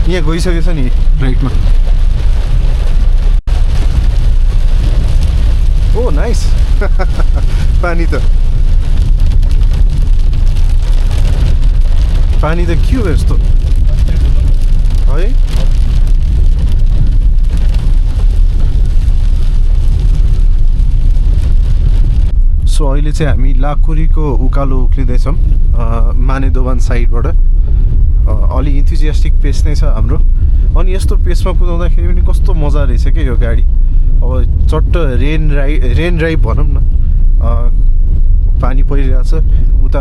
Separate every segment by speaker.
Speaker 1: यहाँ गइसकेछ नि राइटमा। ओ नाइस पानी त के हो यस्तो है। सो अहिले चाहिँ हामी लाकुरीको उकालो उक्लिँदैछौँ मानेदोबान साइडबाट। अलि इन्थुजियास्टिक पेस नै छ हाम्रो। अनि यस्तो पेसमा कुदाउँदाखेरि पनि कस्तो मजा रहेछ क्या यो गाडी। अब चट्ट रेन ड्राइभ भनौँ न, पानी परिरहेछ उता,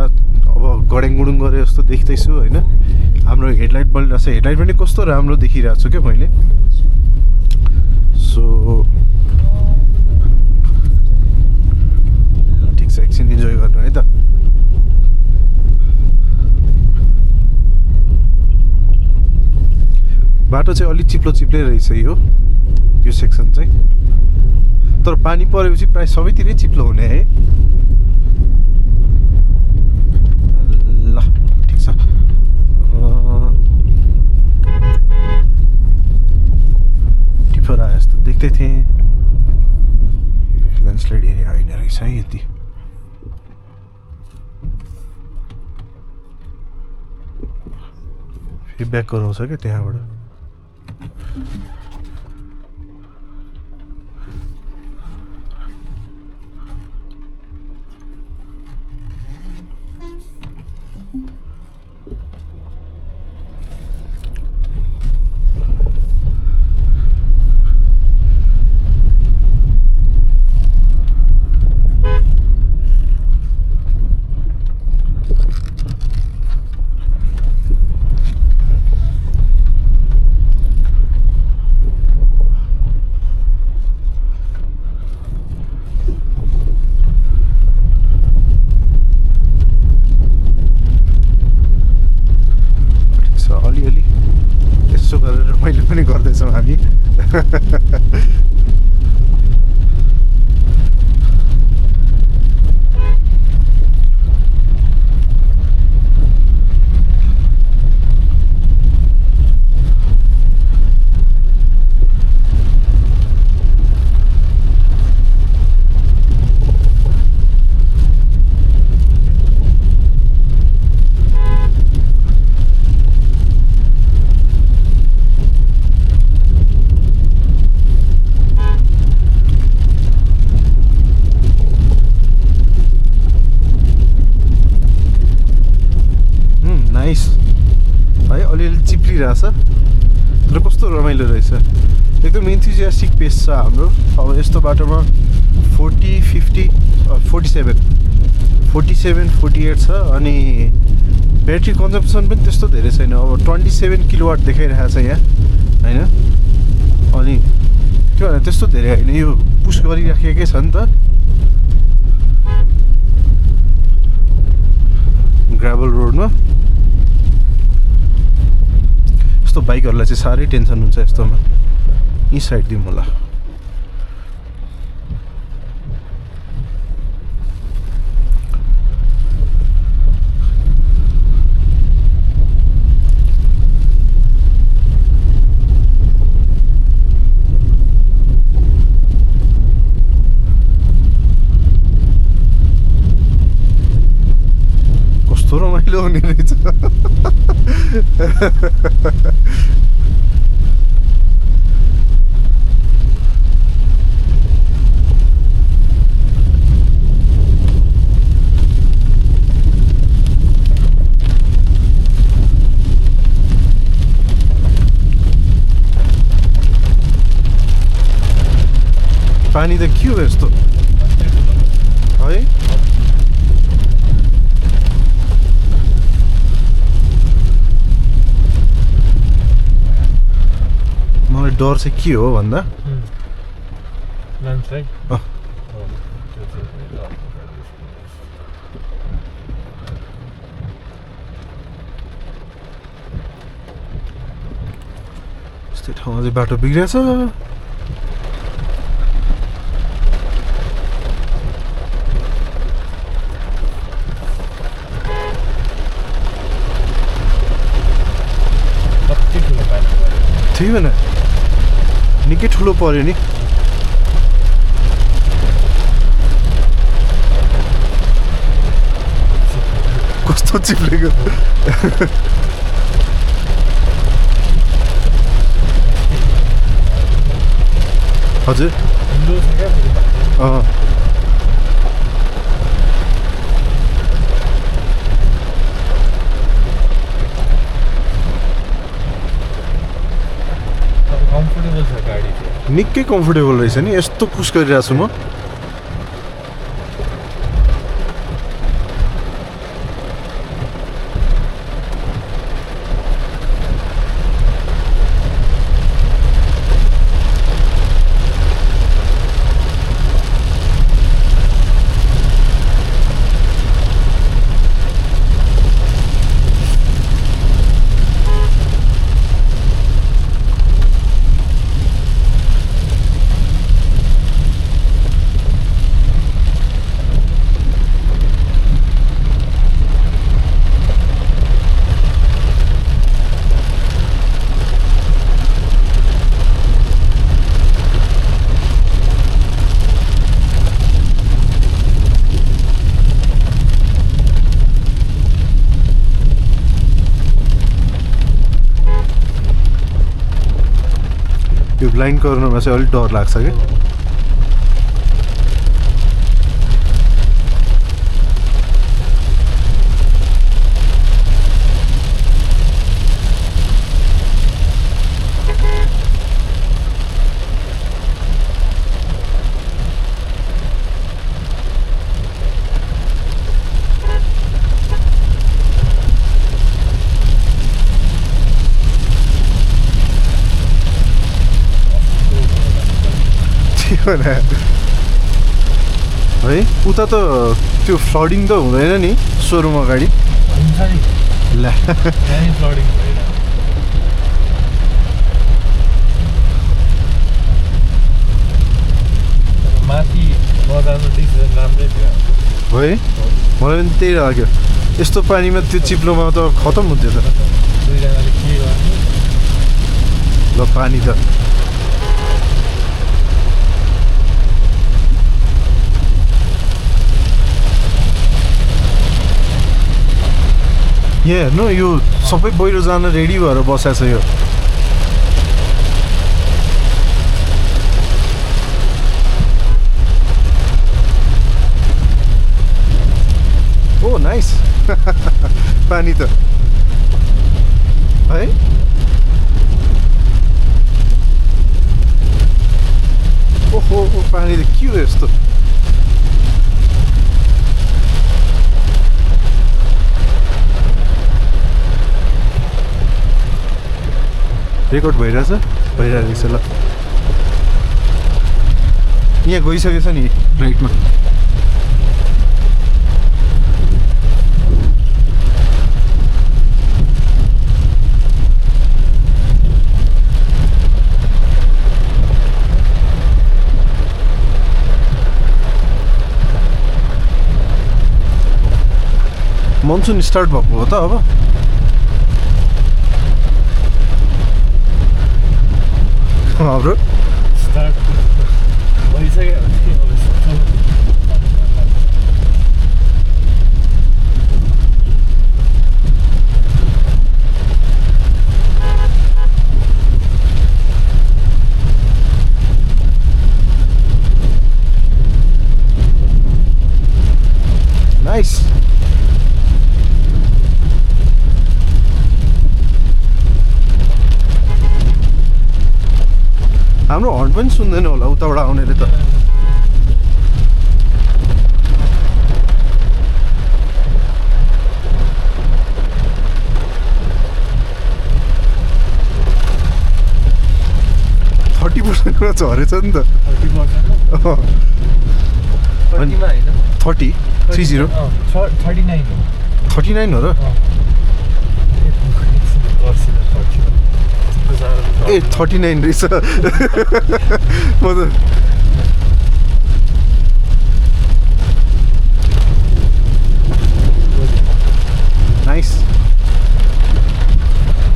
Speaker 1: अब गडेङगुडुङ गरे जस्तो देख्दैछु होइन। हाम्रो हेडलाइट बलिरहेछ, हेडलाइट पनि कस्तो राम्रो देखिरहेको छु क्या मैले। सो ठिक छ, एकछिन इन्जोय गर्नु है त। बाटो चाहिँ अलिक चिप्लै रहेछ यो सेक्सन चाहिँ, तर पानी परेपछि प्राय सबैतिरै चिप्लो हुने है। ल ठिक छ। टिफर आए जस्तो देख्दै थिएँ। ल्यान्डस्लाइड एरिया होइन रहेछ है यति। फेरि ब्याक गराउँछ क्या त्यहाँबाट। पनि गर्दैछौँ हामी। है अलिअलि चिप्लिरहेछ तर कस्तो रमाइलो रहेछ। एकदम इन्थुजियास्टिक पेस छ हाम्रो। अब यस्तो बाटोमा 40, 50, 47, 48 छ। अनि ब्याट्री कन्जम्पसन पनि त्यस्तो धेरै छैन। अब 27 किलोवाट देखाइरहेको छ यहाँ होइन। अनि के भन्छ त्यस्तो धेरै होइन, यो पुस गरिराखेकै छ नि त। ग्राभल रोडमा यस्तो बाइकहरूलाई चाहिँ साह्रै टेन्सन हुन्छ यस्तोमा। यी साइड दिउँ होला। कस्तो रमाइलो हुने रहेछ। पानी त के हो यस्तो है। मलाई डर चाहिँ के हो भन्दा यस्तै ठाउँमा चाहिँ बाटो बिग्रिएछ। त्यही भएन निकै ठुलो पर्यो नि कस्तो चिप्लेको हजुर निकै कम्फोर्टेबल रहेछ नि यस्तो पुस गरिरहेको छु म यो ब्लाइन्ड कर्नरमा चाहिँ अलिक डर लाग्छ कि है उता त त्यो फ्लडिङ त हुँदैन नि सोरुम अगाडि ला
Speaker 2: माथि नजानु डिसिजन राम्रै थियो
Speaker 1: है मलाई पनि त्यही लाग्यो यस्तो पानीमा त्यो चिप्लोमा त खतम हुन्थ्यो त
Speaker 2: दुईजनाले के गर्ने
Speaker 1: ल पानी त यहाँ हेर्नु यो सबै बाहिर जान रेडी भएर बसेको छ यो ओ नाइस पानी त है ओहो पानी त के हो यस्तो रेकर्ड भइरहेछ भइरहेको छ ल यहाँ गइसकेछ नि राइटमा मनसुन स्टार्ट भएको हो त अब हाम्रो
Speaker 2: स्टार्ट भइसक्यो
Speaker 1: नाइस हाम्रो हर्न पनि सुन्दैन होला उताबाट आउनेले त %30 झरेछ नि त 39 हो र ए 39 रहेछ म त नाइस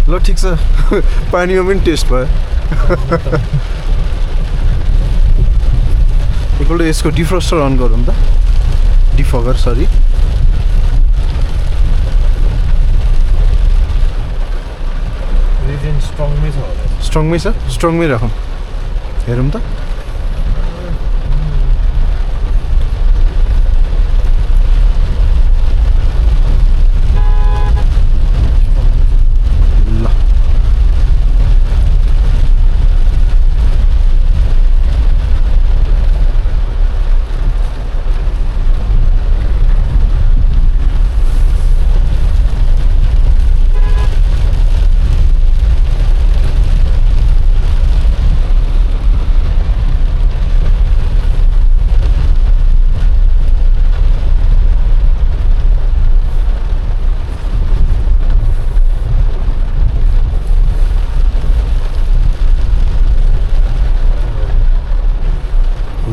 Speaker 1: ल ल ठिक छ पानीमा पनि टेस्ट भयो एकपल्ट यसको डिफ्रोस्टर अन गरौँ त डिफगर सरी
Speaker 2: रिजन स्ट्रङमै छ होला
Speaker 1: स्ट्रङमै छ स्ट्रङमै राखौँ हेरौँ त ल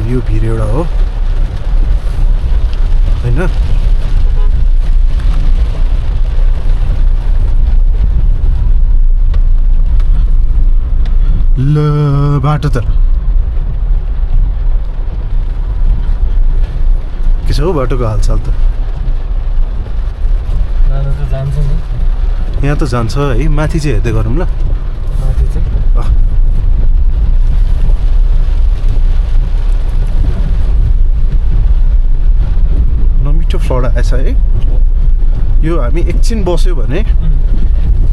Speaker 1: यो भिर एउटा हो होइन ल बाटो त के छ हौ बाटोको हालचाल त
Speaker 2: जानु त जान्छ नि
Speaker 1: यहाँ त जान्छ है माथि चाहिँ हेर्दै गरौँ ल
Speaker 2: माथि चाहिँ
Speaker 1: नमिठो फ्लड आएछ है यो हामी एकछिन बस्यो भने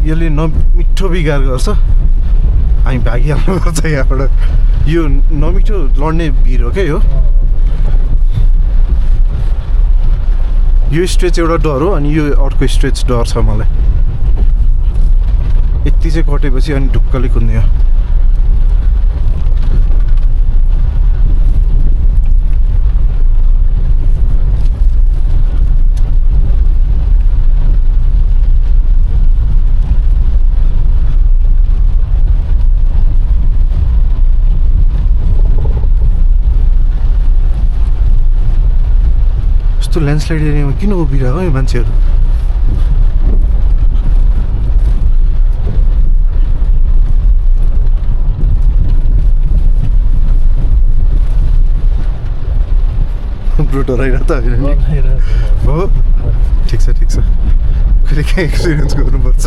Speaker 1: यसले नमिठो बिगार गर्छ हामी भागिहाल्नुपर्छ यहाँबाट यो नमिठो लड्ने भिर हो क्या यो स्ट्रेच एउटा डर हो अनि यो अर्को स्ट्रेच डर छ मलाई यति चाहिँ कटेपछि अनि ढुक्कले कुद्ने हो यस्तो ल्यान्डस्लाइड एरियामा किन उभिरहेको यो मान्छेहरू डराइरहेको त होइन नि हो ठिक छ कहिले काहीँ एक्सपिरियन्स गर्नुपर्छ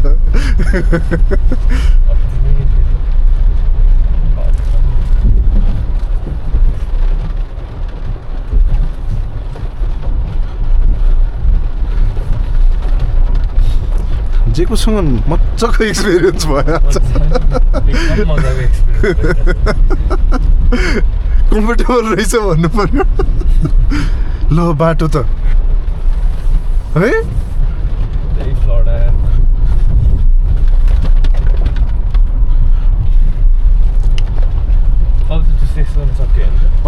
Speaker 1: जेकोसँग मजाको एक्सपिरियन्स भयो कम्फर्टेबल रहेछ भन्नु पर्यो ल बाटो त है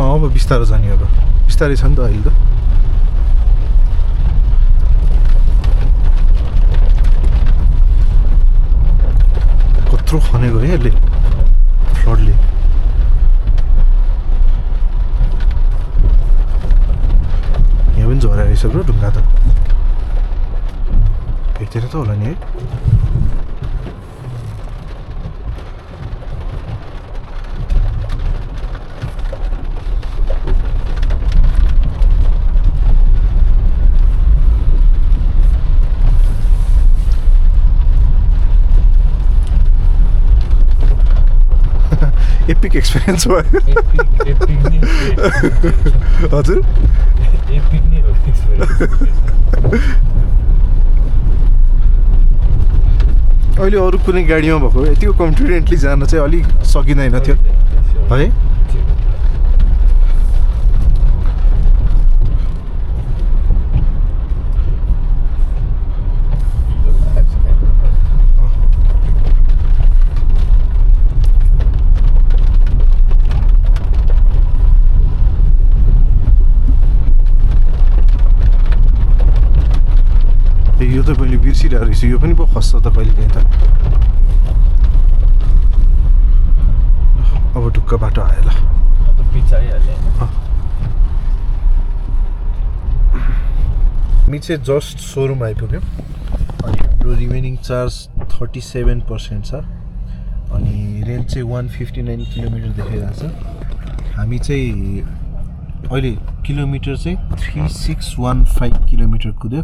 Speaker 1: अब बिस्तारो जाने अब बिस्तारै छ नि त अहिले त कत्रो खनेको है यसले फ्लडले यहाँ पनि झरा रहेछ ब्रो ढुङ्गा त भेटेर त होला नि है एपिक एक्सपिरियन्स भयो हजुर
Speaker 2: एपिक नै हो
Speaker 1: अहिले अरू कुनै गाडीमा भएको यतिको कन्फिडेन्टली जान चाहिँ अलिक सकिँदैन थियो है यो त मैले बिर्सिरहेको रहेछु यो पनि पो खस्छ त कहिले काहीँ त अब ढुक्क बाटो आयो ल हामी चाहिँ जस्ट सोरुम आइपुग्यौँ अनि हाम्रो रिमेनिङ चार्ज 37% छ अनि रेन्ज चाहिँ 159 किलोमिटर देखाइरहेको छ हामी चाहिँ अहिले किलोमिटर चाहिँ 3615 किलोमिटर कुद्यो